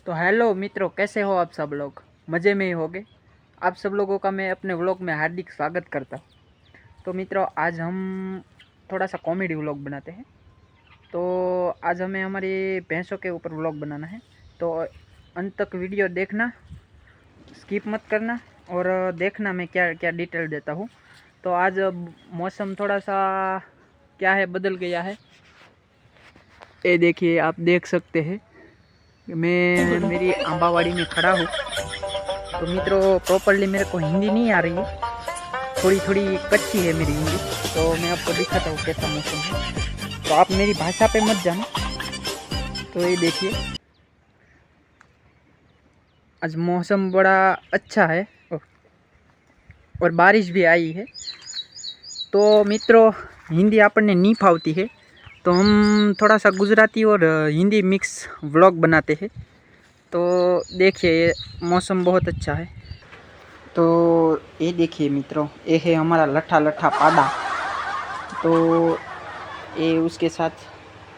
तो हेलो मित्रों, कैसे हो आप सब लोग? मज़े में ही होंगे। आप सब लोगों का मैं अपने व्लॉग में हार्दिक स्वागत करता हूँ। तो मित्रों, आज हम थोड़ा सा कॉमेडी व्लॉग बनाते हैं। तो आज हमें हमारी भैंसों के ऊपर व्लॉग बनाना है। तो अंत तक वीडियो देखना, स्किप मत करना और देखना मैं क्या क्या डिटेल देता हूँ। तो आज मौसम थोड़ा सा क्या है, बदल गया है। ये देखिए, आप देख सकते हैं मैं मेरी आंबावाड़ी में खड़ा हूँ। तो मित्रों, प्रॉपरली मेरे को हिंदी नहीं आ रही है, थोड़ी थोड़ी कच्ची है मेरी हिंदी। तो मैं आपको दिखाता हूँ कैसा मौसम है। तो आप मेरी भाषा पे मत जाना। तो ये देखिए, आज मौसम बड़ा अच्छा है और बारिश भी आई है। तो मित्रों, हिंदी આપણને नहीं फावती है, तो हम थोड़ा सा गुजराती और हिंदी मिक्स व्लॉग बनाते हैं। तो देखिए, ये मौसम बहुत अच्छा है। तो ये देखिए मित्रों, ये है हमारा लट्ठा लट्ठा पादा। तो ये उसके साथ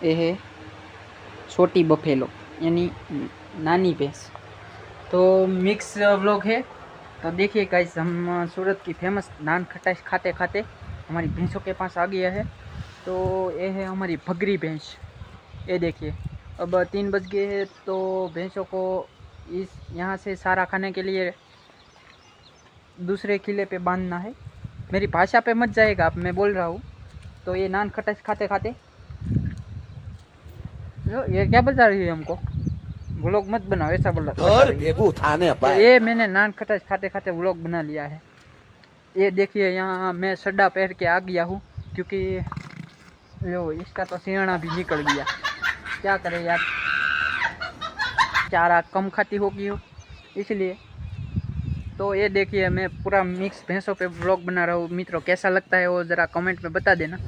ये है छोटी बफेलो, यानी नानी भैंस। तो मिक्स व्लॉग है। तो देखिए गाइस, हम सूरत की फेमस नान खटाई खाते खाते हमारी भैंसों के पास आ गया है। तो ये है हमारी भगरी भैंस। ये देखिए, अब 3 बज गए हैं। तो भैंसों को इस यहाँ से सारा खाने के लिए दूसरे किले पे बांधना है। मेरी भाषा पे मत जाएगा आप, मैं बोल रहा हूँ। तो ये नान खटाई खाते खाते, ये क्या बता रही है हमको, व्लॉग मत बनाओ ऐसा बोल रहा। ये मैंने नान खटाई खाते खाते व्लॉग बना लिया है। ये देखिए, यहाँ मैं सड्डा पहन के आ गया हूँ, क्योंकि लो इसका तो सियाणा भी निकल गया। क्या करें यार, चारा कम खाती होगी हो इसलिए। तो ये देखिए, मैं पूरा मिक्स भैंसों पे व्लॉग बना रहा हूँ। मित्रों, कैसा लगता है वो ज़रा कमेंट में बता देना।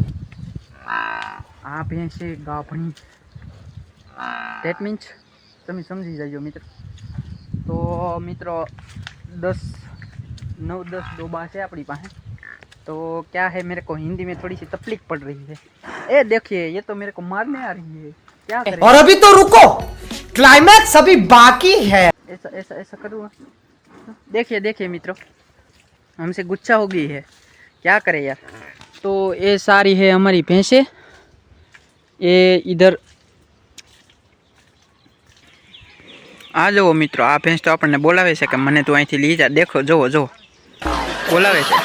आ भैंस गाभणी, डेट मीन्स તમે સમજી જાજો મિત્ર। તો મિત્રો 9-10 डोबा है अपनी पास। तो क्या है, मेरे को हिंदी में थोड़ी सी तकलीफ पड़ रही है। ए देखिए, ये तो मेरे को मारने आ रही है, क्या करें। और अभी तो रुको, क्लाइमैक्स अभी बाकी है। ऐसा ऐसा ऐसा करूँगा। देखिए देखिए मित्रों, हमसे गुस्सा हो गई है, क्या करें यार। तो ये सारी है हमारी भैंसें। ये इधर आ जाओ मित्रों, आ भैंस तो આપણને બોલાવે છે કે મને તું અહીંથી લઈ જા। देखो જો જો બોલાવે છે।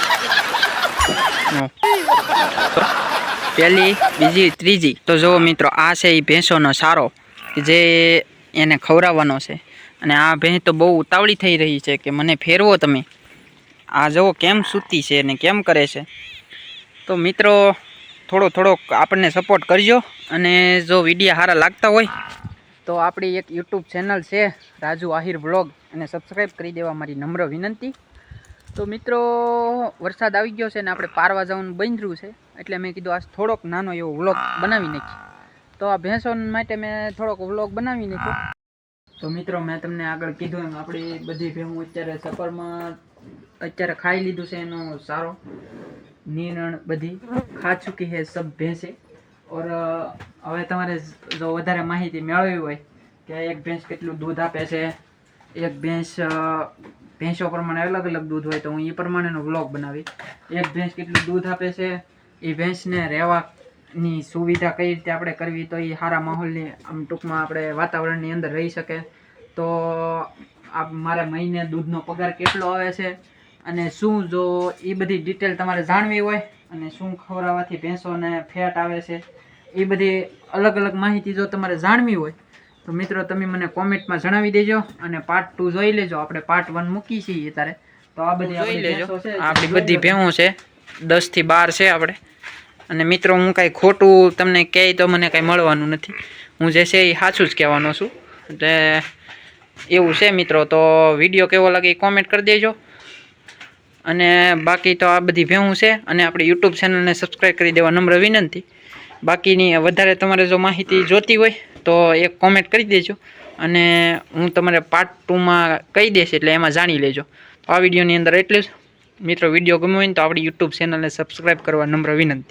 પહેલી, બીજી, ત્રીજી। તો જો મિત્રો, આ છે એ ભેંસોનો સારો કે જે એને ખવડાવવાનો છે। અને આ ભેંસ તો બહુ ઉતાવળી થઈ રહી છે કે મને ફેરવો તમે। આ જુઓ કેમ સૂતી છે અને કેમ કરે છે। તો મિત્રો, થોડો થોડોક આપણને સપોર્ટ કરજો। અને જો વિડીયો સારા લાગતા હોય તો આપણી એક યુટ્યુબ ચેનલ છે રાજુ આહિર વ્લોગ, એને સબસ્ક્રાઈબ કરી દેવા મારી નમ્ર વિનંતી। તો મિત્રો, વરસાદ આવી ગયો છે ને આપણે પારવા જવાનું બંધ રહ્યું છે, એટલે મેં કીધું આજ થોડોક નાનો એવો વ્લોગ બનાવી નાખી। તો આ ભેંસો માટે મેં થોડોક વ્લોગ બનાવી નાખ્યો। તો મિત્રો, મેં તમને આગળ કીધું એમ આપણી બધી ભેહું અત્યારે સફરમાં અત્યારે ખાઈ લીધું છે એનો સારો નિરણ બધી ખા ચૂકી है सब ભેંસે। और હવે તમારે જો વધારે માહિતી મેળવવી હોય કે એક ભેંસ કેટલું દૂધ આપે છે, એક ભેંસ ભેંસો પ્રમાણે અલગ અલગ દૂધ હોય, તો હું એ પ્રમાણેનો વ્લોગ બનાવી। એક ભેંસ કેટલું દૂધ આપે છે, એ ભેંસને રહેવાની સુવિધા કઈ રીતે આપણે કરવી, તો એ સારા માહોલની આમ ટૂંકમાં આપણે વાતાવરણની અંદર રહી શકે। તો આ મારે મહિને દૂધનો પગાર કેટલો આવે છે અને શું, જો એ બધી ડિટેલ તમારે જાણવી હોય અને શું ખવડાવવાથી ભેંસોને ફેટ આવે છે, એ બધી અલગ અલગ માહિતી જો તમારે જાણવી હોય તો મિત્રો તમે મને કોમેન્ટમાં જણાવી દેજો અને પાર્ટ 2 જોઈ લેજો। આપણે પાર્ટ 1 મૂકી છીએ ત્યારે। તો આ બધી જોઈ લેજો, આપણી બધી ભેંસો છે 10 થી 12 છે આપણે। અને મિત્રો, હું કાંઈ ખોટું તમને કહે તો મને કાંઈ મળવાનું નથી, હું જે છે એ સાચું જ કહેવાનો છું। એટલે એવું છે મિત્રો। તો વિડીયો કેવો લાગે એ કોમેન્ટ કરી દેજો। અને બાકી તો આ બધી ભેહું છે અને આપણી યુટ્યુબ ચેનલને સબસ્ક્રાઈબ કરી દેવા નમ્ર વિનંતી। બાકીની વધારે તમારે જો માહિતી જોતી હોય તો એક કોમેન્ટ કરી દેજો અને હું તમારે પાર્ટ 2માં કહી દઈશ, એટલે એમાં જાણી લેજો। તો આ વિડીયોની અંદર એટલું જ મિત્રો। વિડીયો ગમ્યો હોય તો આપણી યુટ્યુબ ચેનલને સબસ્ક્રાઈબ કરવા નમ્ર વિનંતી।